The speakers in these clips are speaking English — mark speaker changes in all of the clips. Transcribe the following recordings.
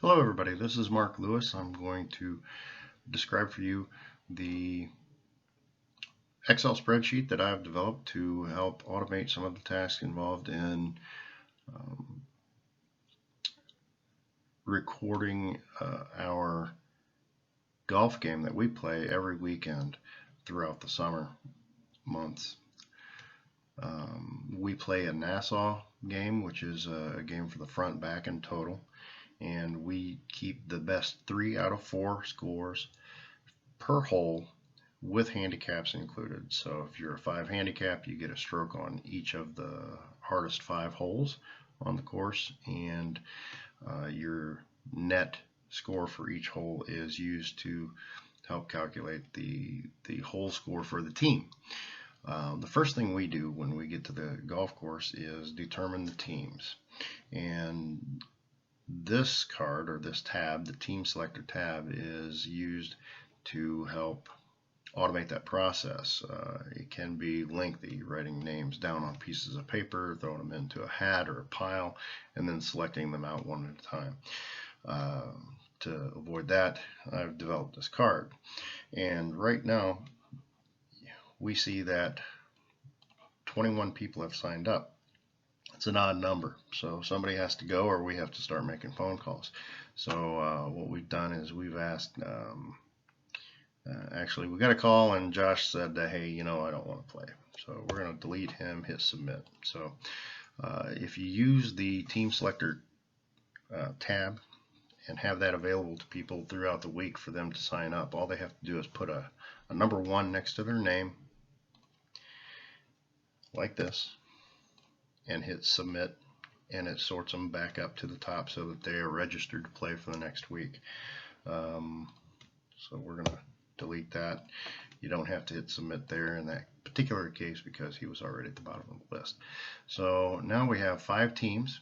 Speaker 1: Hello everybody, this is Mark Lewis. I'm going to describe for you the Excel spreadsheet that I've developed to help automate some of the tasks involved in um, recording our golf game that we play every weekend throughout the summer months. We play a Nassau game, which is a game for the front, back, and total, and we keep the best 3 out of 4 scores per hole with handicaps included. So if you're a 5 handicap, you get a stroke on each of the hardest 5 holes on the course, and your net score for each hole is used to help calculate the hole score for the team. The first thing we do when we get to the golf course is determine the teams. And this card, or this tab, the team selector tab, is used to help automate that process. It can be lengthy, writing names down on pieces of paper, throwing them into a hat or a pile, and then selecting them out one at a time. To avoid that, I've developed this card. And right now, we see that 21 people have signed up. It's an odd number, so somebody has to go or we have to start making phone calls. So what we've done is we've asked, actually we got a call and Josh said, hey, I don't want to play. So we're going to delete him, hit submit. So if you use the team selector tab and have that available to people throughout the week for them to sign up, all they have to do is put a number 1 next to their name, like this, and hit submit, and it sorts them back up to the top so that they are registered to play for the next week. So we're going to delete that. You don't have to hit submit there in that particular case because he was already at the bottom of the list. So now we have 5 teams,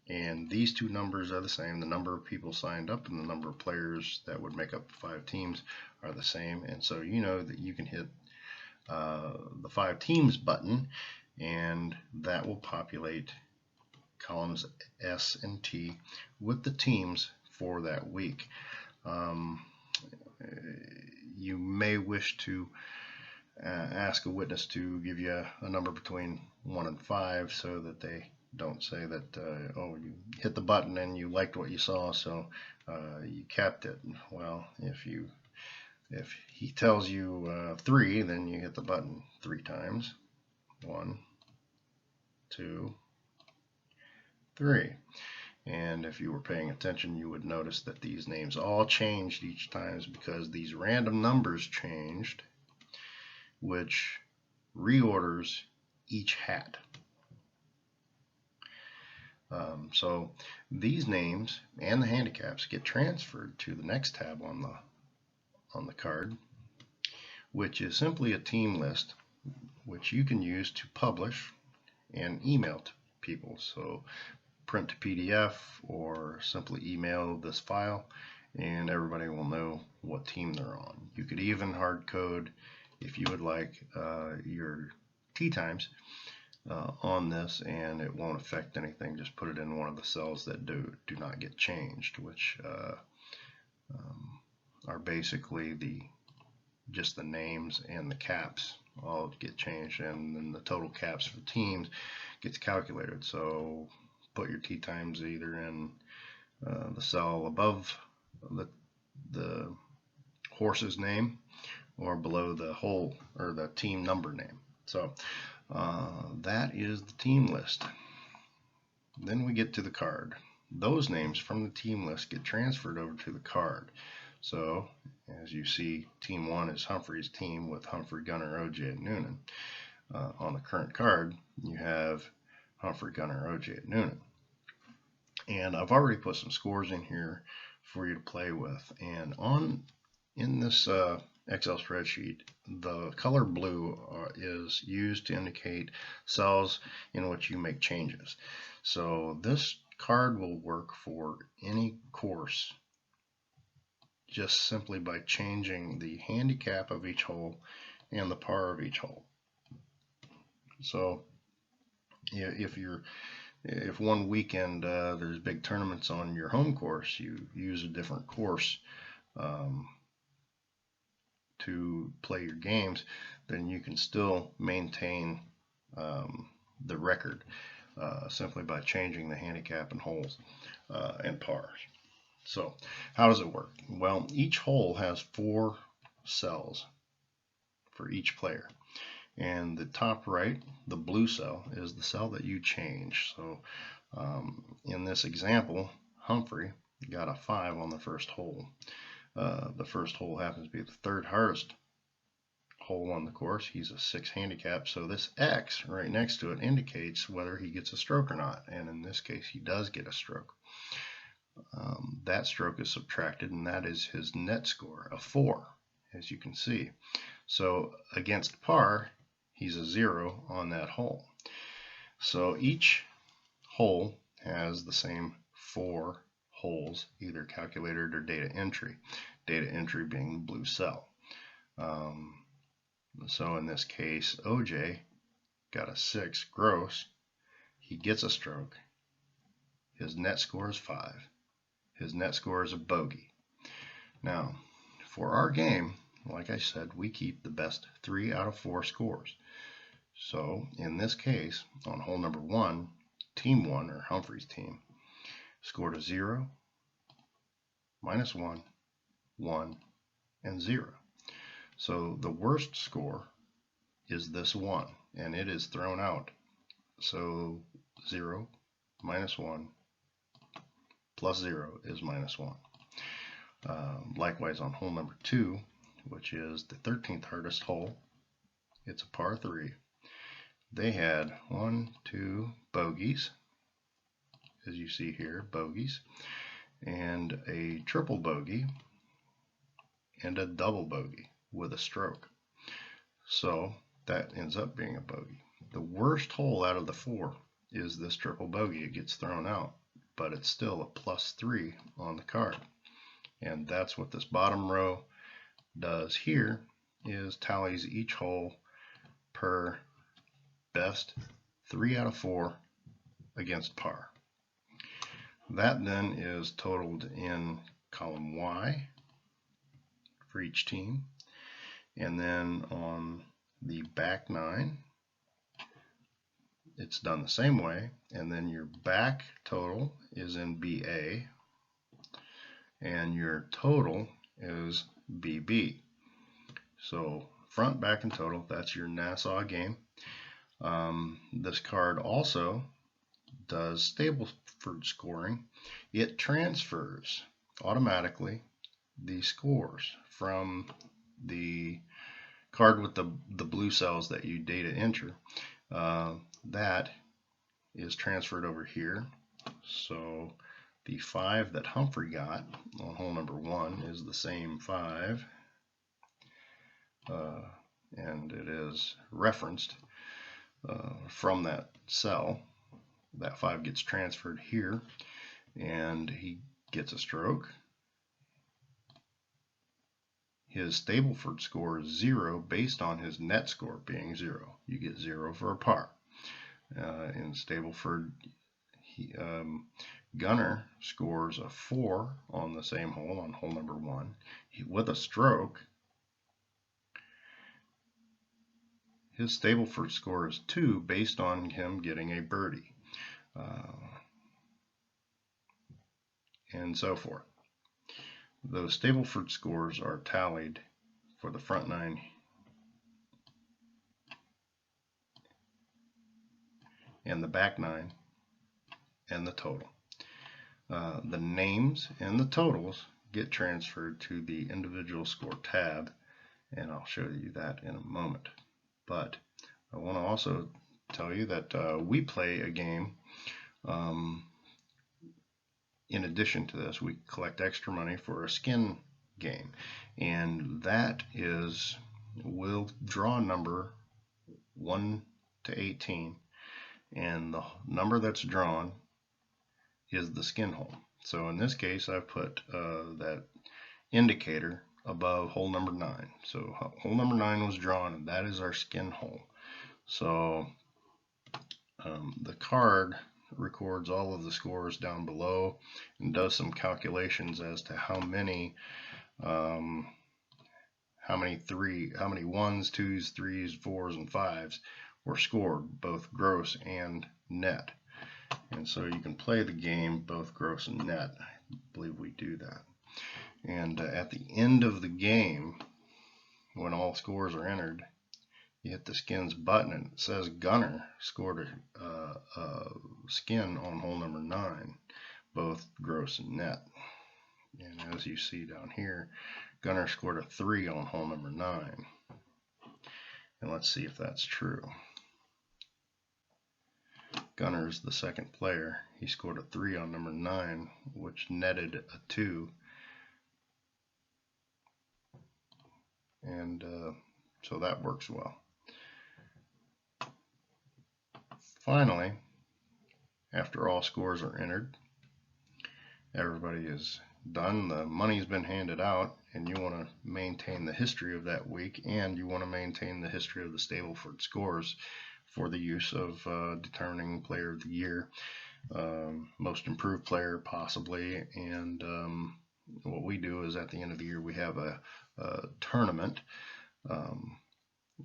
Speaker 1: and these two numbers are the same. The number of people signed up and the number of players that would make up the 5 teams are the same, and so you know that you can hit the 5 teams button, and that will populate columns S and T with the teams for that week. You may wish to ask a witness to give you a number between 1 and 5 so that they don't say that, oh, you hit the button and you liked what you saw, so you kept it. Well, if he tells you 3, then you hit the button 3 times. 1, 2, 3. And if you were paying attention, you would notice that these names all changed each time because these random numbers changed, which reorders each hat. So these names and the handicaps get transferred to the next tab on the card, which is simply a team list, which you can use to publish and email to people. So print to PDF or simply email this file and everybody will know what team they're on. You could even hard code, if you would like, your tee times on this, and it won't affect anything. Just put it in one of the cells that do not get changed, which are basically just the names and the caps all get changed, and then the total caps for teams gets calculated. So put your tee times either in the cell above the horse's name or below the hole or the team number name. So that is the team list. Then we get to the card. Those names from the team list get transferred over to the card. So as you see, team 1 is Humphrey's team with Humphrey, Gunner, OJ, and Noonan. On the current card, you have Humphrey, Gunner, OJ, and Noonan. And I've already put some scores in here for you to play with. And in this Excel spreadsheet, the color blue is used to indicate cells in which you make changes. So this card will work for any course just simply by changing the handicap of each hole and the par of each hole. So if you're if one weekend there's big tournaments on your home course, you use a different course um, to play your games, then you can still maintain the record simply by changing the handicap and holes and pars. So how does it work? Well, each hole has 4 cells for each player. And the top right, the blue cell, is the cell that you change. So in this example, Humphrey got a 5 on the first hole. The first hole happens to be the 3rd hardest hole on the course. He's a 6 handicap, so this X right next to it indicates whether he gets a stroke or not. And in this case, he does get a stroke. That stroke is subtracted, and that is his net score, a 4, as you can see. So against par, he's a 0 on that hole. So each hole has the same 4 holes, either calculated or data entry. Data entry being the blue cell. So in this case, OJ got a 6 gross. He gets a stroke. His net score is 5. His net score is a bogey. Now, for our game, like I said, we keep the best 3 out of 4 scores. So in this case, on hole number 1, team 1, or Humphrey's team, scored a 0, -1, 1, and 0. So the worst score is this 1, and it is thrown out. So 0, -1, plus 0 is -1. Likewise on hole number 2, which is the 13th hardest hole, it's a par 3. They had 1, 2 bogeys, as you see here, bogeys, and a triple bogey, and a double bogey with a stroke. So that ends up being a bogey. The worst hole out of the 4 is this triple bogey. It gets thrown out, but it's still a +3 on the card. And that's what this bottom row does here, is tallies each hole per best 3 out of 4 against par. That then is totaled in column Y for each team. And then on the back 9, it's done the same way. And then your back total is in BA, and your total is BB. So front, back, and total, that's your Nassau game. This card also does Stableford scoring. It transfers automatically the scores from the card with the blue cells that you data enter. That is transferred over here. So the 5 that Humphrey got on hole number 1 is the same 5, and it is referenced from that cell. That 5 gets transferred here, and he gets a stroke. His Stableford score is 0 based on his net score being 0. You get 0 for a par. In Stableford, Gunner scores a 4 on the same hole, on hole number 1, with a stroke. His Stableford score is 2 based on him getting a birdie, and so forth. Those Stableford scores are tallied for the front 9 and the back 9 and the total. The names and the totals get transferred to the individual score tab, and I'll show you that in a moment. But I want to also tell you that we play a game. In addition to this, we collect extra money for a skin game, and that is, we'll draw a number 1 to 18, and the number that's drawn is the skin hole. So in this case, I've put that indicator above hole number 9. So hole number 9 was drawn, and that is our skin hole. So the card records all of the scores down below and does some calculations as to how many ones, twos, threes, fours, and fives were scored, both gross and net. And so you can play the game both gross and net. I believe we do that. And at the end of the game, when all scores are entered, you hit the skins button and it says Gunner scored a skin on hole number 9, both gross and net. And as you see down here, Gunner scored a 3 on hole number 9. And let's see if that's true. Gunner is the second player. He scored a 3 on number 9, which netted a 2. And so that works well. Finally, after all scores are entered, everybody is done, the money's been handed out, and you want to maintain the history of that week, and you want to maintain the history of the Stableford scores for the use of determining player of the year, most improved player possibly. And what we do is at the end of the year we have a tournament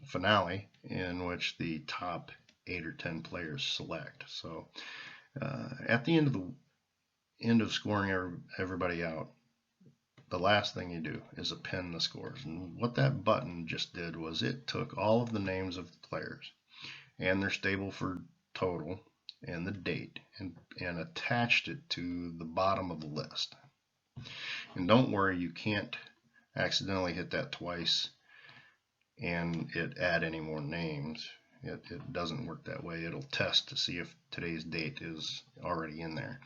Speaker 1: finale in which the top 8 or 10 players select. So at the end of scoring everybody out, the last thing you do is append the scores. And what that button just did was it took all of the names of the players and their Stableford total and the date and attached it to the bottom of the list. And don't worry, you can't accidentally hit that twice and it add any more names. It doesn't work that way. It'll test to see if today's date is already in there.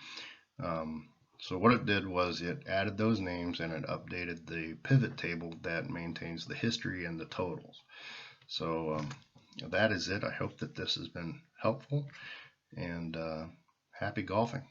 Speaker 1: So what it did was it added those names and it updated the pivot table that maintains the history and the totals. So that is it. I hope that this has been helpful, and happy golfing.